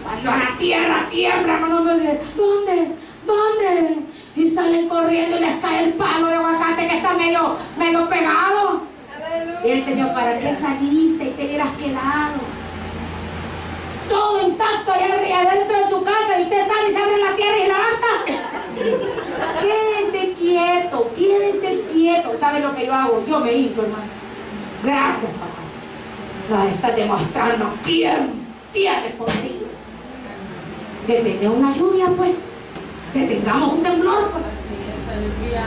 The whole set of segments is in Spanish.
Cuando la tierra tiembla, hermano, me dice, ¿dónde? Y salen corriendo y les cae el palo de aguacate que está medio pegado. Y el Señor, ¿para qué saliste y te hubieras quedado? Todo intacto allá adentro de su casa y usted sale y se abre la tierra y levanta. Quédese quieto. ¿Sabe lo que yo hago? Yo me hinco, hermano. Gracias, papá. Nos está demostrando quién tiene poder. Que tenga una lluvia, pues. Que tengamos un temblor, pues. Así es, aleluya.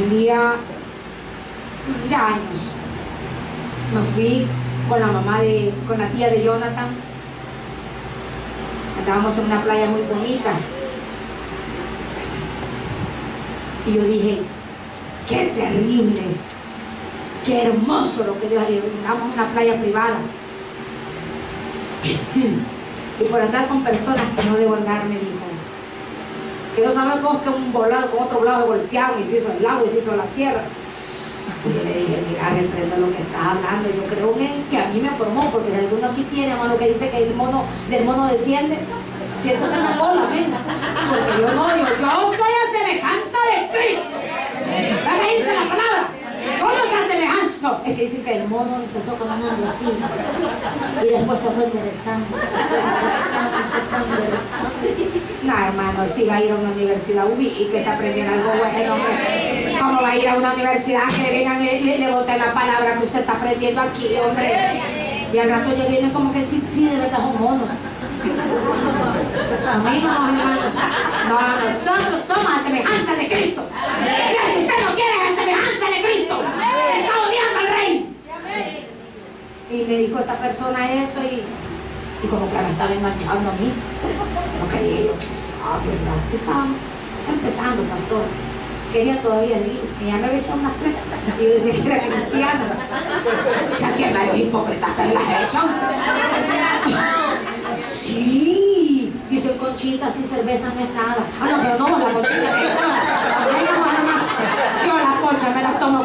Un día, ya años, me fui con la tía de Jonathan. Estábamos en una playa muy bonita. Y yo dije, qué terrible, qué hermoso lo que Dios ha hecho. Estábamos en una playa privada. Y por andar con personas que no debo andar, me dijo, que no sabemos que un volado con otro volado golpeado y se hizo el lago y se hizo la tierra. Y yo le dije, mira, reprendo lo que estás hablando. Yo creo que a mí me formó, porque si alguno aquí tiene, hermano, que dice que del mono desciende, siéntase en la cola, venga. Porque yo soy a semejanza de Cristo. ¿Va a dice la palabra? Somos a semejanza. No, es que dicen que el mono empezó caminando así. Y después se fue enderezando. No, hermano, si va a ir a una universidad y que se aprendiera algo bueno. ¿Cómo va a ir a una universidad que le vengan y le boten la palabra que usted está aprendiendo aquí, hombre? Y al rato ya vienen como que sí, de verdad son monos. A mí no, hermanos. No, nosotros somos a semejanza de Cristo. Y usted no quiere a semejanza de Cristo. Está odiando al Rey. Y me dijo esa persona eso y como que me estaba enganchando a mí. Porque dije yo, quizá, ¿verdad? Que estaba empezando, pastor. Quería todavía ir, y ya me había echado unas 3. Y yo decía que era cristiana. O sea, que la hipócrita que las he echado. Sí, dice Conchita, sin cerveza no es nada. Ah, no, pero no, la Conchita que yo la concha me la tomo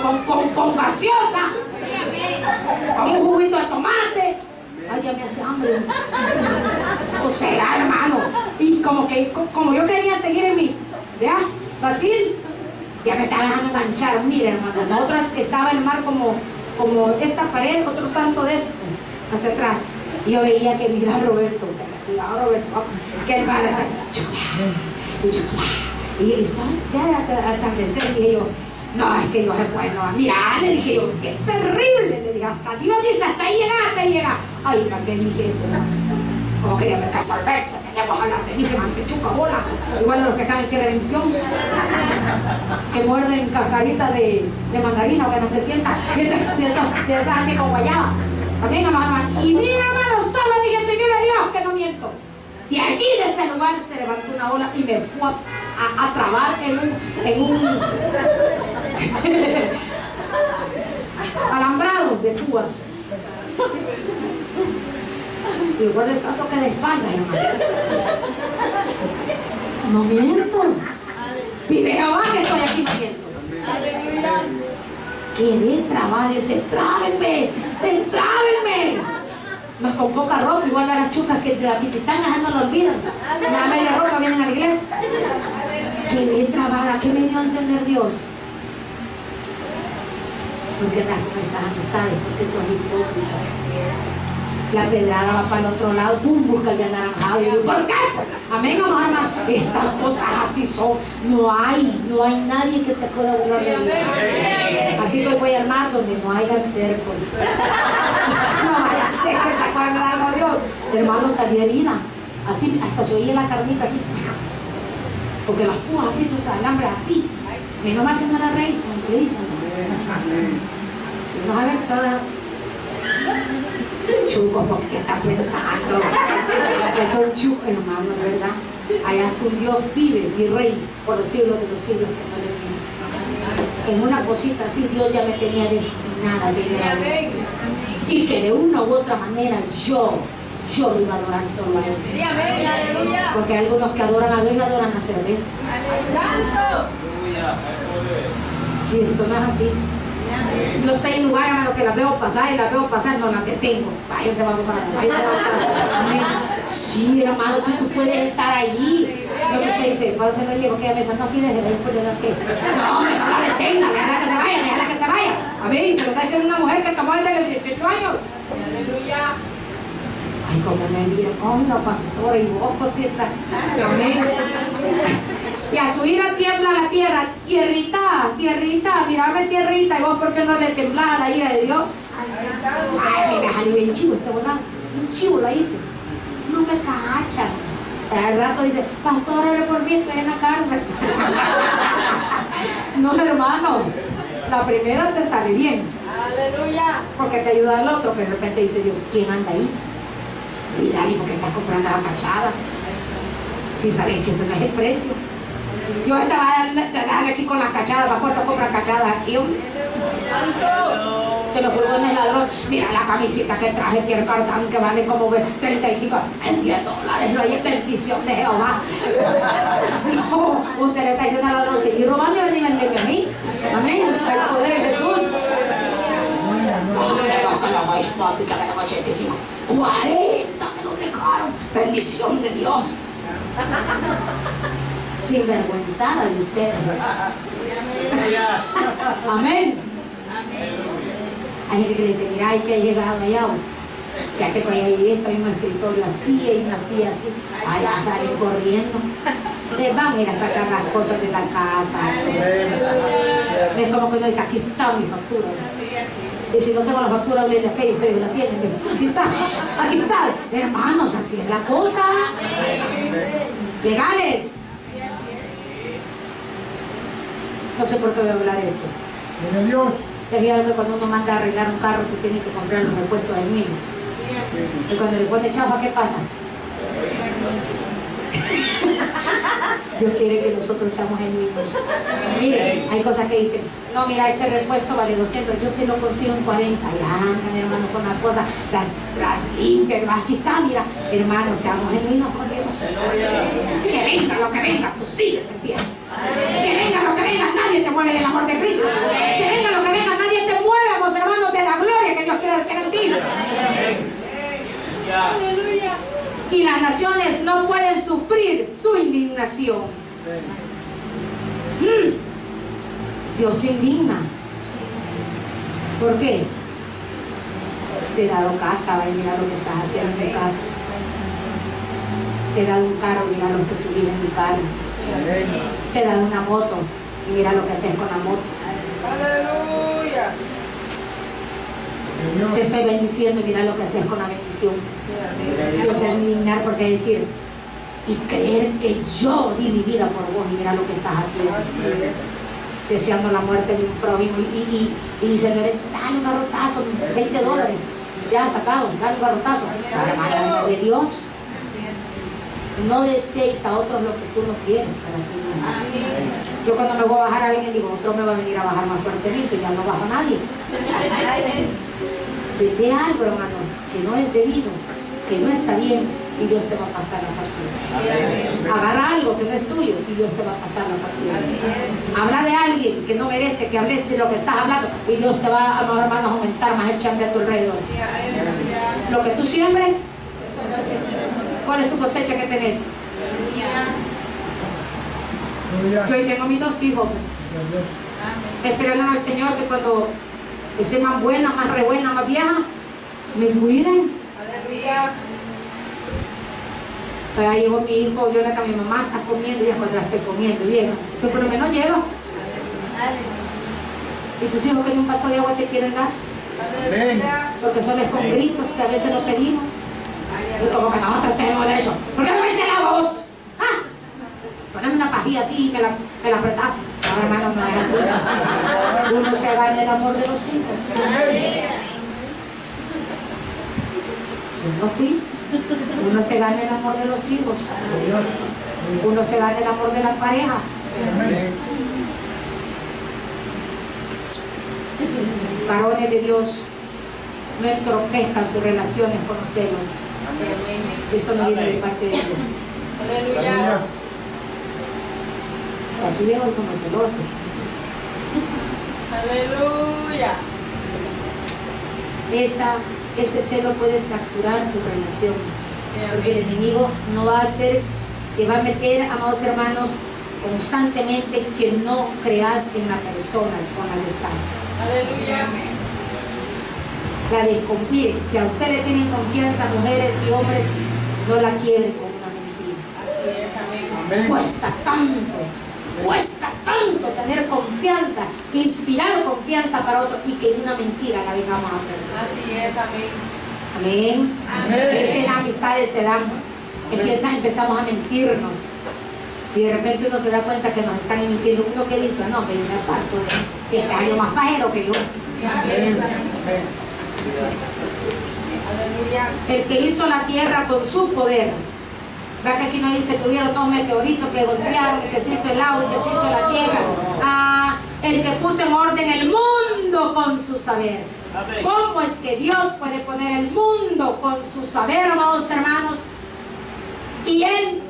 con gaseosa, con un juguito de tomate. Ay, ya me hace hambre. O sea, hermano, y como yo quería seguir en mi, ¿ya? Basil, ya me estaba dejando enganchar. Mira, hermano, nosotros que estaba el mar como esta pared, otro tanto de esto, hacia atrás. Y yo veía que mira Roberto, que el mar y estaba ya al atardecer, dije yo, no, es que Dios es bueno. Mira, le dije yo, qué terrible, le dije, hasta Dios dice, hasta ahí llega. Ay, ¿para qué dije eso? Como que ya me casa al verse, teníamos a hablar de mí, se man que chuca bola, igual a los que están en redención, que muerden cascarita de mandarina o que no se sientan, y de esas así con guayaba. También, hermano, y mira, hermano, solo dije, si vive Dios, que no miento. De allí, de ese lugar, se levantó una ola y me fue a trabar en un alambrado de púas. Y igual el caso que de espalda, hermano. No miento. Vive Jehová que estoy aquí, no miento. Quedé trabado, destrábenme. Más con poca ropa, igual las chucas que de la pititangas no lo olvidan. Nada media ropa vienen a la iglesia. Quedé trabada, ¿qué me dio a entender Dios? Porque estás con estas amistades, porque son hipócritas. La pedrada va para el otro lado, pum, busca el de anaranjado. Y yo, ¿por qué? Amén, hermano. Estas cosas así son. No hay nadie que se pueda burlar de Dios. Así que voy a armar donde no hayan cercos. No vaya a ser que se acuerden de algo a Dios. Hermano, salí herida. Así, hasta se oía la carnita así. Porque las púas así, o sea, el hambre así. Menos mal que no era rey, como te dicen. No saben toda. Chuco, porque está pensando que son chucos, hermano, ¿verdad? Allá tu Dios vive, mi rey, por los siglos de los siglos, que no le miento. En una cosita así Dios ya me tenía destinada a vivir. Y que de una u otra manera yo lo iba a adorar solo a Él. Porque hay algunos que adoran a Dios y adoran la cerveza. Y esto no es así. No estoy en lugar, hermano, que las veo pasar y las veo pasar, no las detengo. Váyanse, vamos a ver. Amén. Sí, hermano, tú puedes estar allí. Lo que usted dice, ¿para qué no llevo? ¿Qué mesa? No, aquí déjela, después de la que. No, me la detenga, déjala que se vaya, déjala que se vaya. Amén. Se lo está diciendo una mujer que tomó el de los 18 años. Aleluya. Ay, como me mira, con la pastora y vos, cosita. Amén. Y a su ira tiembla la tierra. Tierrita, tierrita, mírame tierrita. ¿Y vos por qué no le temblás la ira de Dios? Ay, mira, ahí bien chivo este volado. Un chivo la hice. No me cachan. Al rato dice, pastor, eres por mí, estoy en la cárcel. No, hermano. La primera te sale bien. Aleluya. Porque te ayuda al otro, pero de repente dice Dios, ¿quién anda ahí? Y dale, porque estás comprando la cachada. Si sabes que eso no es el precio. Yo estaba dale aquí con las cachadas, ¿para cuánto compran cachadas aquí? Que los furgones ladrón. Mira la camiseta que traje Pierre Cardin, que vale como 35, $10. Lo hay en bendición de Jehová. No, usted le está diciendo al ladrón, seguir robando y venir a venderme a mí. Amén. El poder de Jesús. 40 me lo dejaron. Bendición de Dios. Sinvergüenzada de ustedes. Amén. Hay gente que le dice, mira, hay que ha llegado allá. Ya que hay esto mismo escritorio así y una así. Allá salen corriendo. Les van a ir a sacar las cosas de la casa. Es como que uno dice, aquí está mi factura. Y si no tengo la factura, le digo, que la tienen. Aquí está. Hermanos, así es la cosa. Legales. No sé por qué voy a hablar de esto. Se fija que cuando uno manda a arreglar un carro se tiene que comprar los repuestos ahí mismos. Y cuando le pone chafa, ¿qué pasa? Dios quiere que nosotros seamos genuinos. Mire, hay cosas que dicen, no, mira, este repuesto vale 200, yo te lo consigo en 40. Y andan, hermano, con las cosas, las limpias, aquí está, mira, hermano, seamos genuinos con Dios. Que venga lo que venga, tú sigues en pie. Que venga lo que venga, nadie te mueve del amor de Cristo. Que venga lo que venga, nadie te mueve, vos, hermanos, de la gloria que Dios quiere hacer en ti. Aleluya. Y las naciones no pueden sufrir su indignación. Dios se indigna. ¿Por qué? Te he dado casa, y mira lo que estás haciendo en tu casa. Te he dado un carro, mira lo que subí en mi carro. Te he dado una moto y mira lo que haces con la moto. Aleluya. Te estoy bendiciendo y mira lo que haces con la bendición. Dios se indignar porque decir y creer que yo di mi vida por vos y mira lo que estás haciendo. Deseando la muerte de un prójimo y diciendo, dale un garrotazo, $20. Ya sacado, dale un garrotazo. Para la de Dios. No desees a otros lo que tú no quieres para ti. Yo cuando me voy a bajar a alguien digo, otro me va a venir a bajar más fuertecito y ya no bajo a nadie. Vete algo, hermano, que no es debido, que no está bien y Dios te va a pasar la factura. Agarra algo que no es tuyo y Dios te va a pasar la factura. Habla de alguien que no merece que hables de lo que estás hablando y Dios te va a, hermanos, aumentar más el chambre a tu alrededor. Lo que tú siembres, ¿cuál es tu cosecha que tenés? Yo hoy tengo mis 2 hijos esperando al Señor que cuando esté más buena, más re buena, más vieja, me cuiden. Pero ahí llegó mi hijo, yo le digo a mi mamá, está comiendo, y ya cuando la estoy comiendo, llega. Pero por lo menos llego. ¿Y tus hijos que ni un vaso de agua te quieren dar? Porque son con gritos que a veces lo pedimos. Y como que nosotros tenemos derecho. ¿Por qué no me dice el agua vos? ¿Ah? Poneme una pajilla aquí y me la apretás. No, hermano, no es así. Uno se gana el amor de los hijos. Yo no fui. Uno se gana el amor de los hijos. Uno se gana el amor de la pareja. Varones de Dios, no entropezcan sus relaciones con los celos. Eso no viene de parte de Dios. Aquí veo algunos celosos. Aleluya. Ese celo puede fracturar tu relación. Porque el enemigo no va a hacer, te va a meter, amados hermanos, constantemente que no creas en la persona con la que estás. Aleluya. Mire, si a ustedes tienen confianza, mujeres y hombres, no la quiebren con una mentira. Así es, amén. Cuesta tanto tener confianza, inspirar confianza para otro y que en una mentira la vengamos a perder. Así es, amén. Amén. Amén. Las amistades se dan, empezamos a mentirnos y de repente uno se da cuenta que nos están mintiendo. Uno que dice, no, pero yo me aparto de este año más pajero que yo. Amén. Aleluya. El que hizo la tierra con su poder. ¿Verdad que aquí no dice que hubieron 2 meteoritos que golpearon, y que se hizo el agua y que se hizo la tierra? El que puso en orden el mundo con su saber. ¿Cómo es que Dios puede poner el mundo con su saber, amados hermanos? Y Él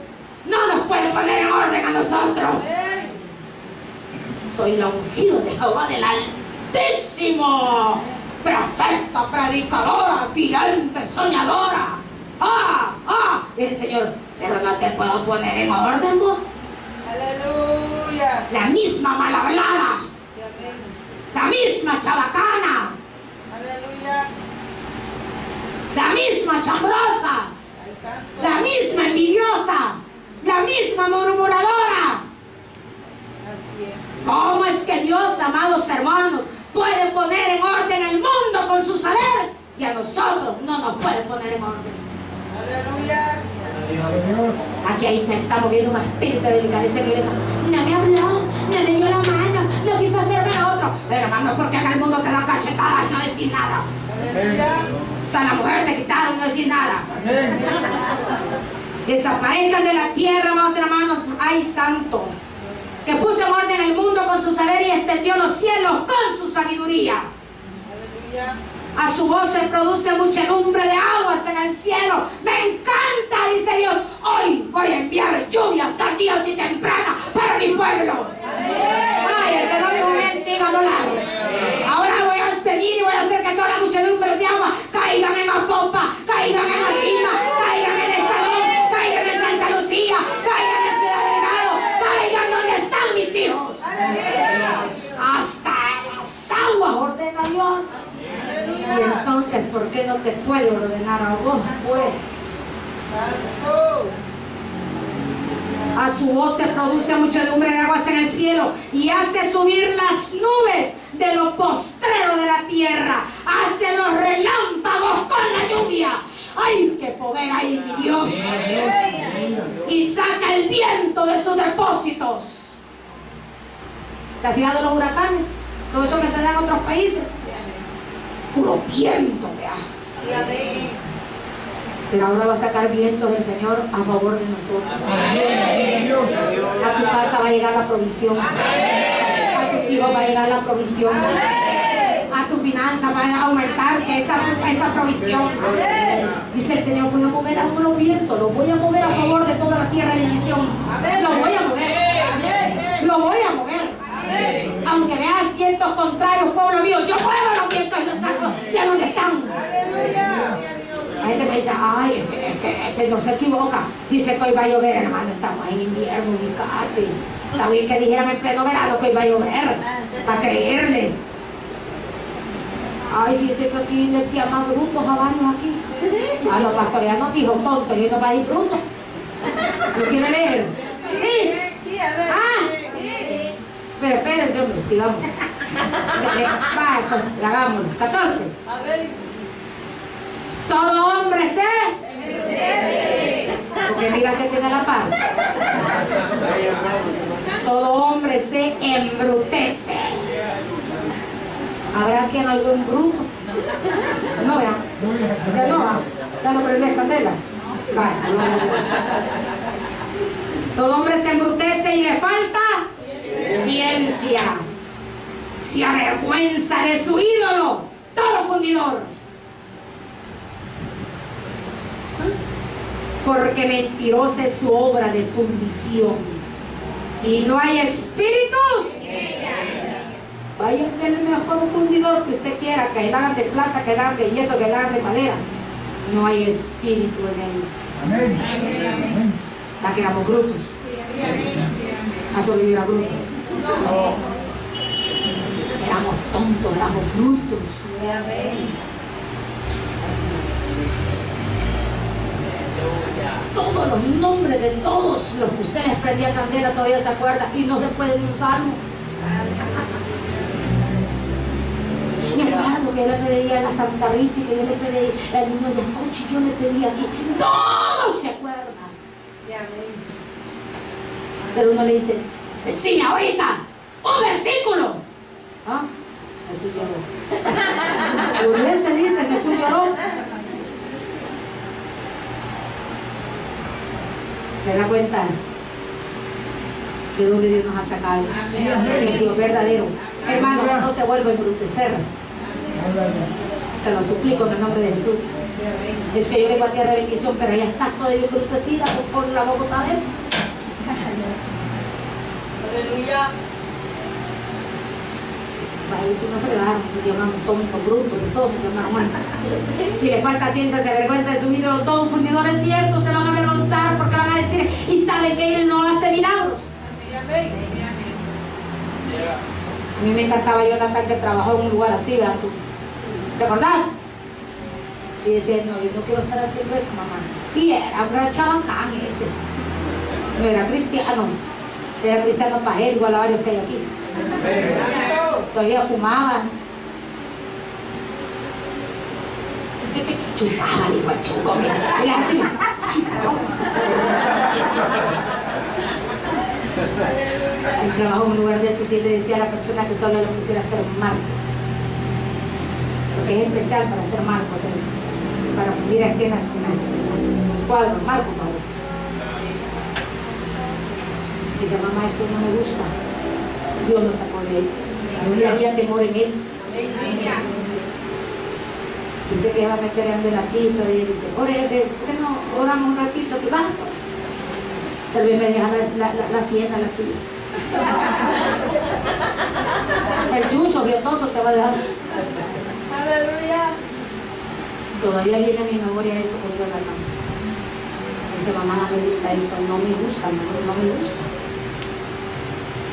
no nos puede poner en orden a nosotros. Soy la ungida de Jehová del Altísimo, profeta, predicadora, vidente, soñadora. Y el Señor, pero no te puedo poner en orden, vos. Aleluya. La misma mal hablada, la misma chabacana, Aleluya. la misma chambrosa, Ay, santo. la misma envidiosa, la misma murmuradora. Así es. ¿Cómo es que Dios, amados hermanos, puede poner en orden el mundo con su saber y a nosotros no nos puede poner en orden? Aleluya. Aquí ahí se está moviendo un espíritu de delicadeza que dice, no me habló, no me dio la mano, no quiso hacerme a otro. Pero hermano, porque acá el mundo te da cachetadas y no decir nada. Aleluya. Hasta la mujer te quitaron y no decir nada. Desaparezcan de la tierra, amados hermanos. ¡Ay, santo! Que puso en orden el mundo con su saber y extendió los cielos con su sabiduría. Aleluya. A su voz se produce muchedumbre de aguas en el cielo. Me encanta, dice Dios. Hoy voy a enviar lluvias tardías y tempranas para mi pueblo. Ay, el que no dijo bien, siga volando. Ahora voy a pedir y voy a hacer que toda la muchedumbre de agua caigan en la popa, caigan en la cima, caigan en el Escalón, caigan en Santa Lucía, caigan en Ciudad Delgado, caigan donde están mis hijos. Hasta las aguas ordena Dios. Y entonces, ¿por qué no te puede ordenar a vos, pues? Santo. A su voz se produce muchedumbre de aguas en el cielo y hace subir las nubes de lo postrero de la tierra. Hace los relámpagos con la lluvia. ¡Ay, qué poder hay, mi Dios! Y saca el viento de sus depósitos. ¿Te has fijado los huracanes? Todo eso que se da en otros países. Puro viento, vea. Sí, amén. Pero ahora va a sacar vientos del Señor a favor de nosotros. A tu casa va a llegar la provisión. A tus hijos va a llegar la provisión. A tu finanza va a aumentarse esa provisión. Dice el Señor, voy a mover algunos vientos, los voy a mover a favor de toda la tierra de bendición. Lo voy a mover. Lo voy a mover. Aunque veas vientos contrarios, pueblo mío, yo muevo los vientos y los saco de donde están. Hay gente que dice, ay, es que ese no se equivoca. Dice que hoy va a llover, hermano, estamos en invierno, ubicate. Está bien que dijeran en pleno verano que hoy va a llover, para creerle. Ay, fíjese que aquí le llaman brutos a varios aquí. A los pastores ya no dijo tonto, y esto va a ir bruto. ¿Lo quiere leer? Sí. Sí, a ver. Pero espérense, hombre, sigamos. Va, pues, hagámoslo. 14. A ver. Todo hombre se... Porque mira que tiene la par. Todo hombre se embrutece. ¿Habrá quien algún bruto? No, vea. Ya no, ya no prendes candela. Vale. Todo hombre se embrutece y le falta ciencia. Se avergüenza de su ídolo, todo fundidor. Porque mentirosa es su obra de fundición y no hay espíritu vaya a ser el mejor fundidor que usted quiera, que le hagan de plata, que le hagan de hierro, que le hagan de madera. No hay espíritu en él. Amén. Amén. La que éramos brutos. A sobrevivir a brutos. Éramos tontos, éramos brutos. Todos los nombres de todos los que ustedes prendían candela todavía se acuerdan y no se puede ni un salmo. Mi hermano, que yo le pedía a la Santa Rita y que yo le pedía al niño de anoche, yo le pedía aquí. Todos se acuerdan. Pero uno le dice, decime ahorita un versículo. ¿Ah? Jesús lloró. Por eso se dice, Jesús lloró. ¿Se da cuenta de dónde Dios nos ha sacado? El Dios verdadero. Hermano, no se vuelva a embrutecer. Se lo suplico en el nombre de Jesús. Es que yo vengo a tierra de bendición, pero ya estás todavía embrutecida por la babosada esa. Aleluya. Vaya, si no fregaron, me llaman tonto, bruto, de todo, me llamaron mal. Y le falta ciencia, se avergüenza de su ídolo, todo un fundidor es cierto, se van a avergonzar porque van a decir, y saben que él no hace milagros. A mí me encantaba Jonathan, que trabajó en un lugar así, ¿verdad? ¿Te acordás? Y decía, no, yo no quiero estar haciendo eso, mamá. Y era un chabacán ese. No era cristiano. Era cristiano pajero, igual a varios que hay aquí. Todavía fumaban. Chupaban, dijo el chuco, mira. Y así, chupaban. Él trabajó en un lugar de esos y le decía a la persona que solo le pusiera a hacer marcos. Porque es especial para hacer marcos, para fundir así en los cuadros, marcos, Pablo. Dice, mamá, esto no me gusta. Dios lo sacó de él. Y había temor en él. Y usted que va a meter en el latito y él dice, ¿por qué no oramos un ratito? Que va. Salve, me deja la siena, la tía. El chucho viotoso te va a dejar. Aleluya. Todavía viene a mi memoria eso con Dios la mano. Dice, mamá, no me gusta esto, no me gusta, no me gusta.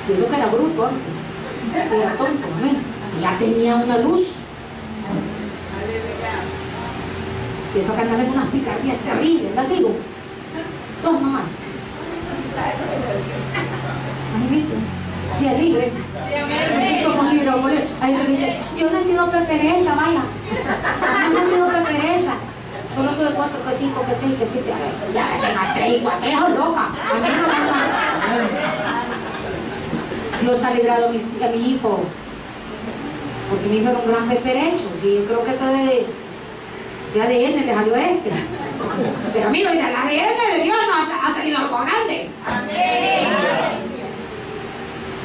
Y eso que era bruto antes, era tonto, amén. Y ya tenía una luz. Y eso que andaba en unas picardías terribles, ¿verdad? Digo, dos nomás. Ahí dice, día libre. Somos libres, amor. Ahí le dice, yo he nacido peperecha, vaya. No he nacido peperecha. Solo tuve 4, que 5, que 6, que 7. Ya que tenga 3 y 4 hijos, loca. Amén, Dios ha librado a mi hijo. Porque mi hijo era un gran peperecho. Y yo creo que eso de ADN le salió este. Pero mira, el ADN de Dios no ha salido algo grande. Amén.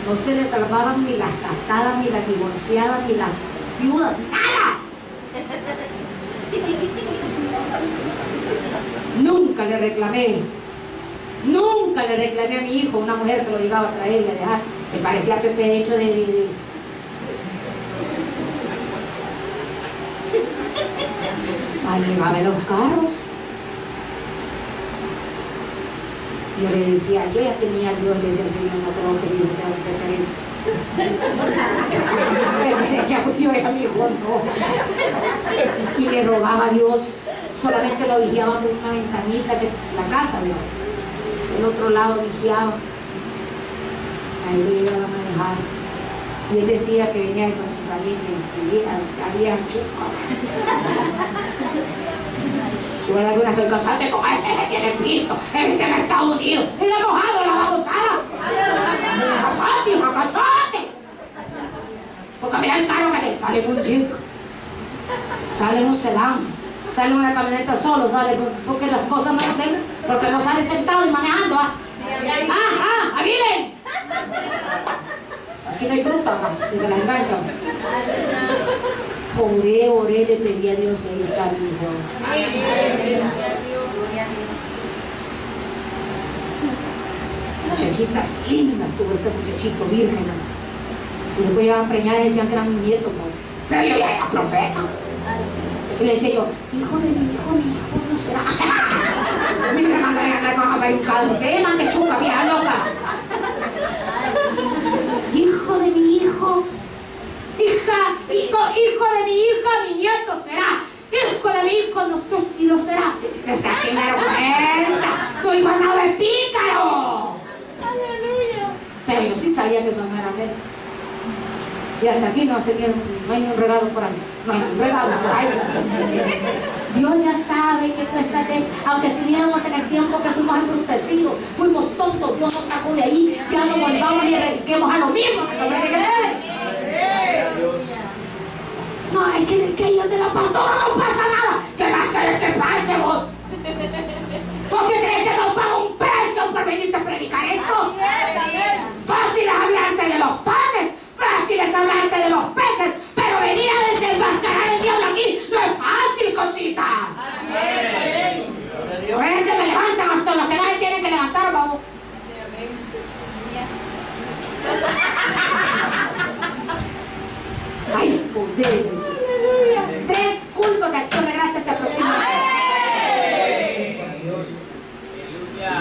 No se le salvaban ni las casadas, ni las divorciadas, ni las viudas, nada. Nunca le reclamé a mi hijo, una mujer que lo llegaba a traer y a dejar. Me parecía peperecho de Ay, llevaba los carros. Yo le decía, yo ya tenía a Dios, le decía al Señor, no creo que Dios sea un peperecho. Yo era mi hijo, no. Y le robaba a Dios, solamente lo vigiaba por una ventanita, que la casa, ¿no? El otro lado vigiaba. Ahí lo iba a manejar. Y él decía que venía con sus amigos y había chupa. Igual algunas que casate con ese que tiene Cristo, este en Estados Unidos, y le ha mojado la babosada. Casate, hija, casate. Porque mira el carro que le sale en un Jeep, sale en un sedán, sale en una camioneta solo, sale porque las cosas no lo tengan, porque no sale sentado y manejando. ¡Aviven! Aquí no hay fruta, y se la enganchan. Oré, le pedí a Dios y ahí está mi hijo. Muchachitas lindas tuvo este muchachito, vírgenes. Y después llegaban preñadas y decían que eran mi nieto, ¿no? Pero yo ya era profeta. Y le decía yo, hijo de mi hijo no será. Mira, manda a ganar con abayuncado. ¿Qué? Mande chuca, vieja locas. Hijo de mi hijo. Hijo de mi hija, mi nieto será. Hijo de mi hijo, no sé si lo será. Que sea sin vergüenza. Soy ganado de pícaro. Aleluya. Pero yo sí sabía que eso no era él. Y hasta aquí no hay ni un regalo por ahí. No hay un regalo por ahí. Dios ya sabe que tú estás aunque estuviéramos en el tiempo que fuimos embrutecidos, fuimos tontos, Dios nos sacó de ahí, ya no volvamos y dediquemos a lo mismo. No, es que ellos de la pastora no pasa nada. ¿Qué vas a querer que pase vos? ¿Por qué crees que nos paga un precio por venirte a predicar esto? Fácil es hablarte de los panes, fácil es hablarte de los peces, pero venir a desenmascarar el diablo aquí no es fácil, cosita. Por eso se me levantan hasta los que nadie tiene que levantar, vamos. Ay, poder de Jesús. 3 cultos de acción de gracias se aproximan.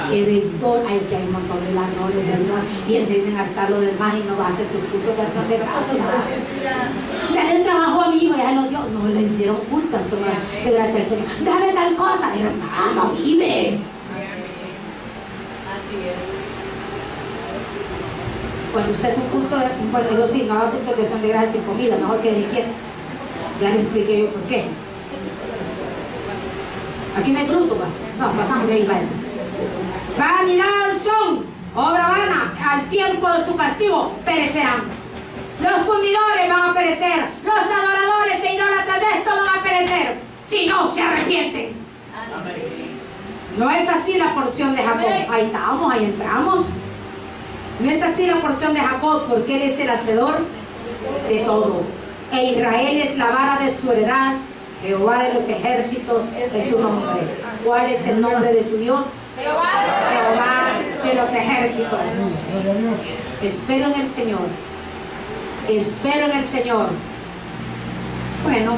Que vendor, ay, que hay un montón de ladrones de Dios y enseñan a hartarlo del más y no va a hacer su culto de acción de gracias. Dale el trabajo a mi hijo, ya lo dio. No le hicieron culto de acción de gracias al Señor. Dame tal cosa, hermano, vive. Así es. Cuando usted es un culto de, bueno, yo sí, no hago culto de acción de gracias sin comida, mejor que de quieto. Ya le expliqué yo por qué. Aquí no hay fruto, no, pasamos de ahí, vaya. Vanidad son, obra vana, al tiempo de su castigo perecerán. Los fundidores van a perecer, los adoradores e idólatras de esto van a perecer, si no se arrepienten. No es así la porción de Jacob. Ahí estamos, ahí entramos. No es así la porción de Jacob, porque él es el hacedor de todo. E Israel es la vara de su heredad. Jehová de los ejércitos es su nombre. ¿Cuál es el nombre de su Dios? Jehová de los ejércitos. Espero en el Señor. Espero en el Señor. Bueno,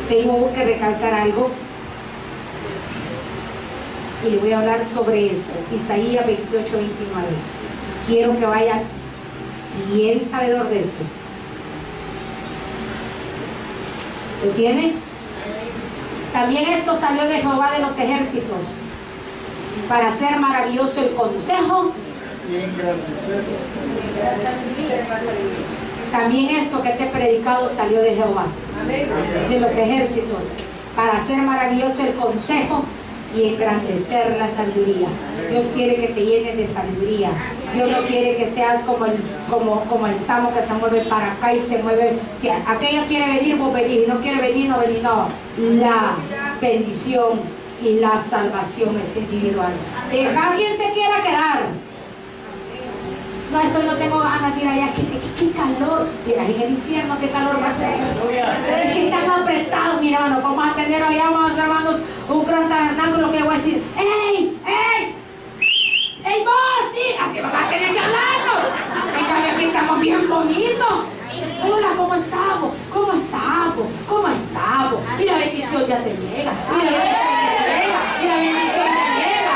tengo que recalcar algo. Y le voy a hablar sobre esto. Isaías 28:29. Quiero que vaya bien sabedor de esto. ¿Lo tiene? También esto salió de Jehová de los ejércitos, para hacer maravilloso el consejo. También esto que te he predicado salió de Jehová, de los ejércitos, para hacer maravilloso el consejo y engrandecer la sabiduría. Dios quiere que te llenes de sabiduría. Dios no quiere que seas como el tamo que se mueve para acá y se mueve. Si aquello quiere venir, vos venís. No quiere venir, no venís. No. La bendición y la salvación es individual. Deja quien se quiera quedar. No, esto no tengo ganas de ir allá. ¿Qué calor? Mira, en el infierno, ¿qué calor va a ser? Es que están apretados, mi hermano. Vamos a tener allá, vamos a hermanos, un gran tabernáculo que voy a decir, ¡ey! ¡Ey! ¡Ey, vos! ¡Sí! Así vamos a tener que hablarnos. En cambio, aquí estamos bien bonitos. Hola, ¿cómo estamos? ¿Cómo estamos? ¿Cómo estamos? Y la bendición ya te llega. Y la bendición ya te llega. Y la bendición te llega.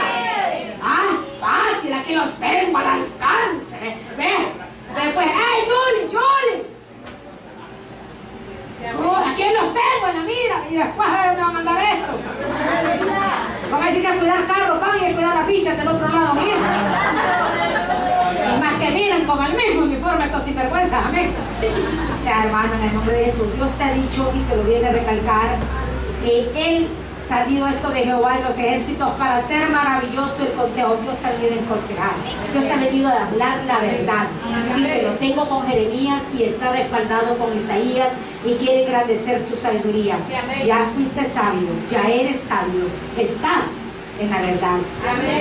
Ah, fácil, aquí los tengo al alcance. ¿Ves? Después, ¡hey, Julie! Aquí los tengo en la mira. Y después a ver dónde va a mandar esto. Vamos a decir que a cuidar carros van y a cuidar la picha del otro lado, mira. Y más que miren como el mismo uniforme, estos sinvergüenzas, amén. O sea, hermano, en el nombre de Jesús, Dios te ha dicho y te lo viene a recalcar que Él salido esto de Jehová de los ejércitos para hacer maravilloso el consejo. Dios te ha venido a aconsejar. Dios te ha venido a hablar la verdad. Y te lo tengo con Jeremías y está respaldado con Isaías y quiere engrandecer tu sabiduría. Ya fuiste sabio, ya eres sabio, estás en la verdad.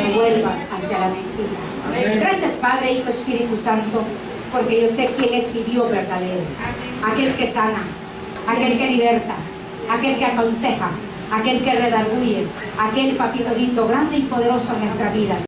No vuelvas hacia la mentira. Gracias, Padre, Hijo, Espíritu Santo, porque yo sé quién es mi Dios verdadero. Aquel que sana, aquel que liberta, aquel que aconseja, aquel que redarguye, aquel papito lindo, grande y poderoso en nuestras vidas.